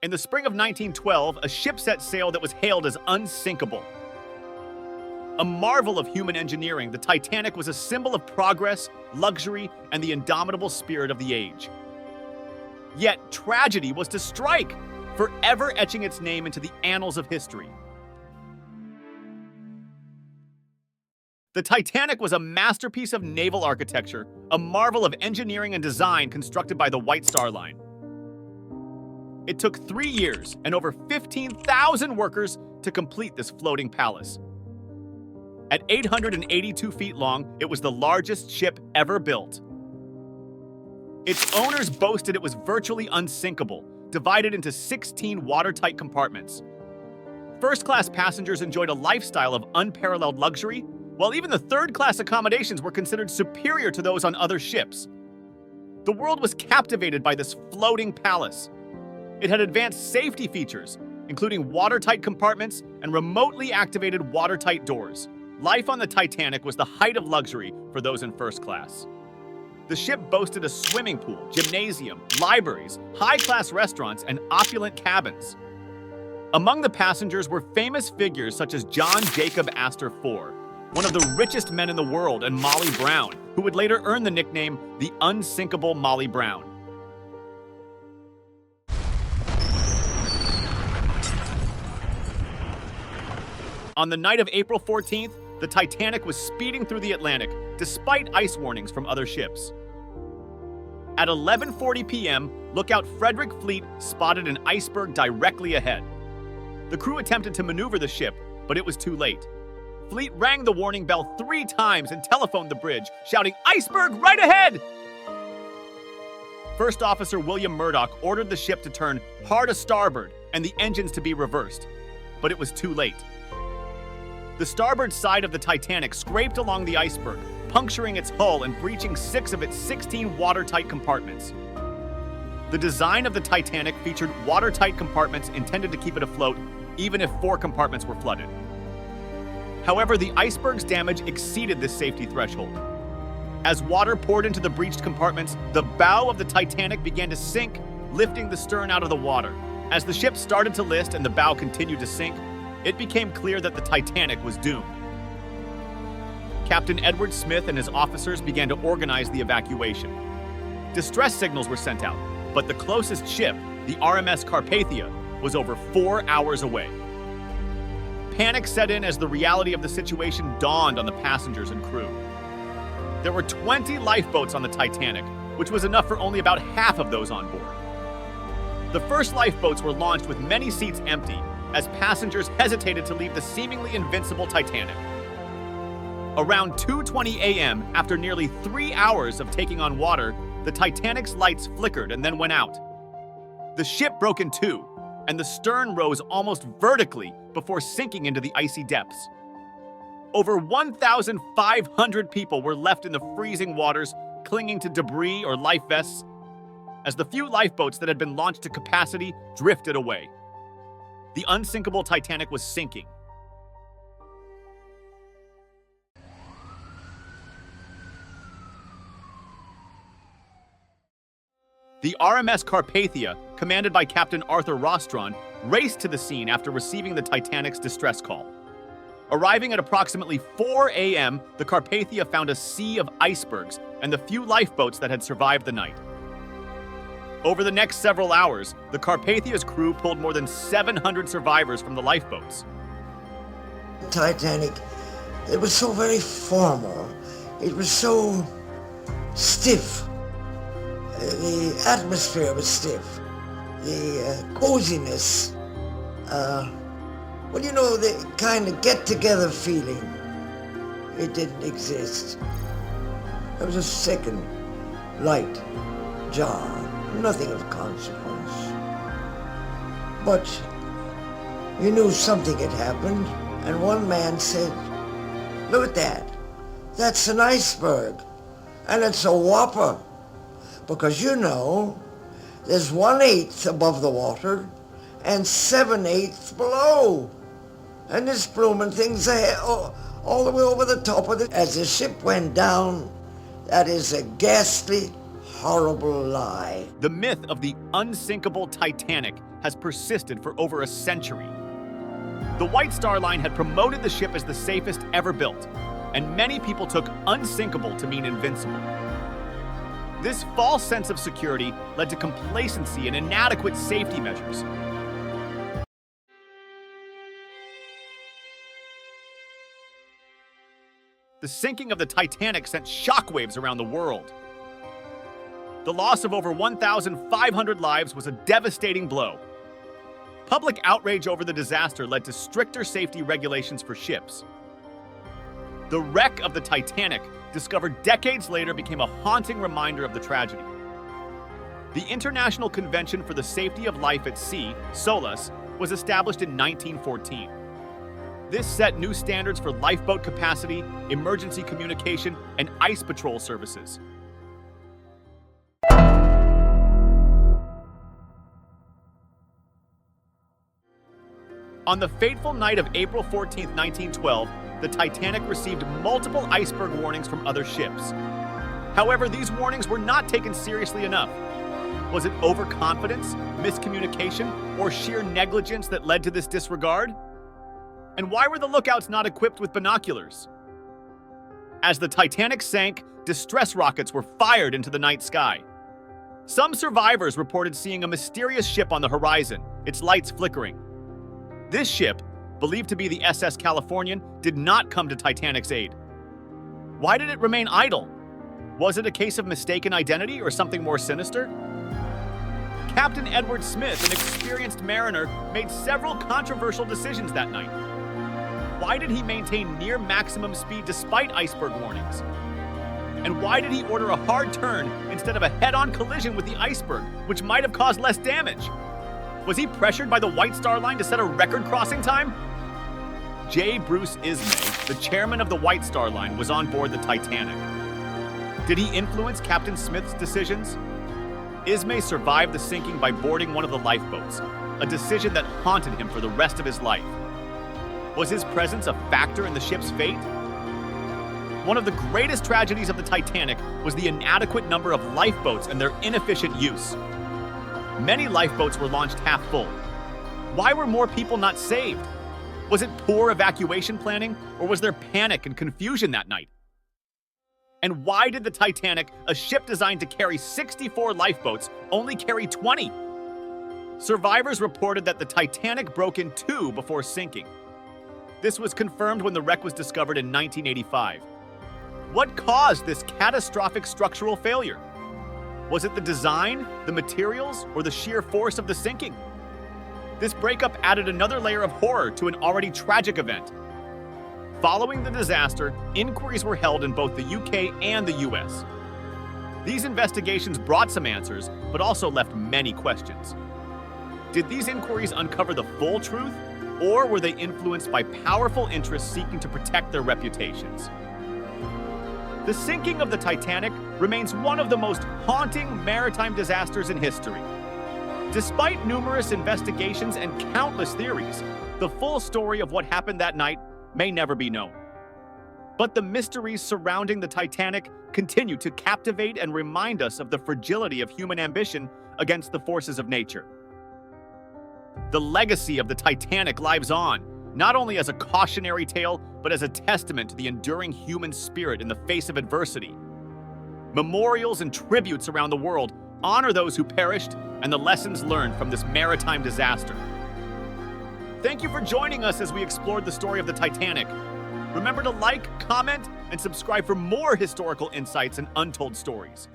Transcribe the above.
In the spring of 1912, a ship set sail that was hailed as Unsinkable. A marvel of human engineering, the Titanic was a symbol of progress, luxury, and the indomitable spirit of the age. Yet, tragedy was to strike, forever etching its name into the annals of history. The Titanic was a masterpiece of naval architecture, a marvel of engineering and design constructed by the White Star Line. It took 3 years and over 15,000 workers to complete this floating palace. At 882 feet long, it was the largest ship ever built. Its owners boasted it was virtually unsinkable, divided into 16 watertight compartments. First-class passengers enjoyed a lifestyle of unparalleled luxury, while even the third-class accommodations were considered superior to those on other ships. The world was captivated by this floating palace. It had advanced safety features, including watertight compartments and remotely activated watertight doors. Life on the Titanic was the height of luxury for those in first class. The ship boasted a swimming pool, gymnasium, libraries, high-class restaurants, and opulent cabins. Among the passengers were famous figures such as John Jacob Astor IV, one of the richest men in the world, and Molly Brown, who would later earn the nickname the Unsinkable Molly Brown. On the night of April 14th, the Titanic was speeding through the Atlantic, despite ice warnings from other ships. At 11:40 p.m., lookout Frederick Fleet spotted an iceberg directly ahead. The crew attempted to maneuver the ship, but it was too late. Fleet rang the warning bell 3 times and telephoned the bridge, shouting, "Iceberg right ahead!" First Officer William Murdoch ordered the ship to turn hard a starboard and the engines to be reversed, but it was too late. The starboard side of the Titanic scraped along the iceberg, puncturing its hull and breaching 6 of its 16 watertight compartments. The design of the Titanic featured watertight compartments intended to keep it afloat, even if 4 compartments were flooded. However, the iceberg's damage exceeded this safety threshold. As water poured into the breached compartments, the bow of the Titanic began to sink, lifting the stern out of the water. As the ship started to list and the bow continued to sink, it became clear that the Titanic was doomed. Captain Edward Smith and his officers began to organize the evacuation. Distress signals were sent out, but the closest ship, the RMS Carpathia, was over 4 hours away. Panic set in as the reality of the situation dawned on the passengers and crew. There were 20 lifeboats on the Titanic, which was enough for only about half of those on board. The first lifeboats were launched with many seats empty, as passengers hesitated to leave the seemingly invincible Titanic. Around 2:20 a.m., after nearly 3 hours of taking on water, the Titanic's lights flickered and then went out. The ship broke in two, and the stern rose almost vertically before sinking into the icy depths. Over 1,500 people were left in the freezing waters, clinging to debris or life vests, as the few lifeboats that had been launched to capacity drifted away. The unsinkable Titanic was sinking. The RMS Carpathia, commanded by Captain Arthur Rostron, raced to the scene after receiving the Titanic's distress call. Arriving at approximately 4 a.m., the Carpathia found a sea of icebergs and the few lifeboats that had survived the night. Over the next several hours, the Carpathia's crew pulled more than 700 survivors from the lifeboats. The Titanic, it was so very formal. It was so stiff. The atmosphere was stiff. The coziness. The kind of get-together feeling, it didn't exist. There was a second light jar, nothing of consequence. But you knew something had happened, and one man said, "Look at that. That's an iceberg, and it's a whopper." Because there's 1/8 above the water and 7/8 below. And this blooming thing's all the way over the top of it. As the ship went down, that is a ghastly, horrible lie. The myth of the unsinkable Titanic has persisted for over a century. The White Star Line had promoted the ship as the safest ever built, and many people took unsinkable to mean invincible. This false sense of security led to complacency and inadequate safety measures. The sinking of the Titanic sent shockwaves around the world. The loss of over 1,500 lives was a devastating blow. Public outrage over the disaster led to stricter safety regulations for ships. The wreck of the Titanic, discovered decades later, became a haunting reminder of the tragedy. The International Convention for the Safety of Life at Sea, SOLAS, was established in 1914. This set new standards for lifeboat capacity, emergency communication, and ice patrol services. On the fateful night of April 14, 1912, the Titanic received multiple iceberg warnings from other ships. However, these warnings were not taken seriously enough. Was it overconfidence, miscommunication, or sheer negligence that led to this disregard? And why were the lookouts not equipped with binoculars? As the Titanic sank, distress rockets were fired into the night sky. Some survivors reported seeing a mysterious ship on the horizon, its lights flickering. This ship, believed to be the SS Californian, did not come to Titanic's aid. Why did it remain idle? Was it a case of mistaken identity or something more sinister? Captain Edward Smith, an experienced mariner, made several controversial decisions that night. Why did he maintain near maximum speed despite iceberg warnings? And why did he order a hard turn instead of a head-on collision with the iceberg, which might have caused less damage? Was he pressured by the White Star Line to set a record crossing time? J. Bruce Ismay, the chairman of the White Star Line, was on board the Titanic. Did he influence Captain Smith's decisions? Ismay survived the sinking by boarding one of the lifeboats, a decision that haunted him for the rest of his life. Was his presence a factor in the ship's fate? One of the greatest tragedies of the Titanic was the inadequate number of lifeboats and their inefficient use. Many lifeboats were launched half full. Why were more people not saved? Was it poor evacuation planning, or was there panic and confusion that night? And why did the Titanic, a ship designed to carry 64 lifeboats, only carry 20? Survivors reported that the Titanic broke in two before sinking. This was confirmed when the wreck was discovered in 1985. What caused this catastrophic structural failure? Was it the design, the materials, or the sheer force of the sinking? This breakup added another layer of horror to an already tragic event. Following the disaster, inquiries were held in both the UK and the US. These investigations brought some answers, but also left many questions. Did these inquiries uncover the full truth, or were they influenced by powerful interests seeking to protect their reputations? The sinking of the Titanic remains one of the most haunting maritime disasters in history. Despite numerous investigations and countless theories, the full story of what happened that night may never be known. But the mysteries surrounding the Titanic continue to captivate and remind us of the fragility of human ambition against the forces of nature. The legacy of the Titanic lives on, not only as a cautionary tale, but as a testament to the enduring human spirit in the face of adversity. Memorials and tributes around the world honor those who perished and the lessons learned from this maritime disaster. Thank you for joining us as we explored the story of the Titanic. Remember to like, comment, and subscribe for more historical insights and untold stories.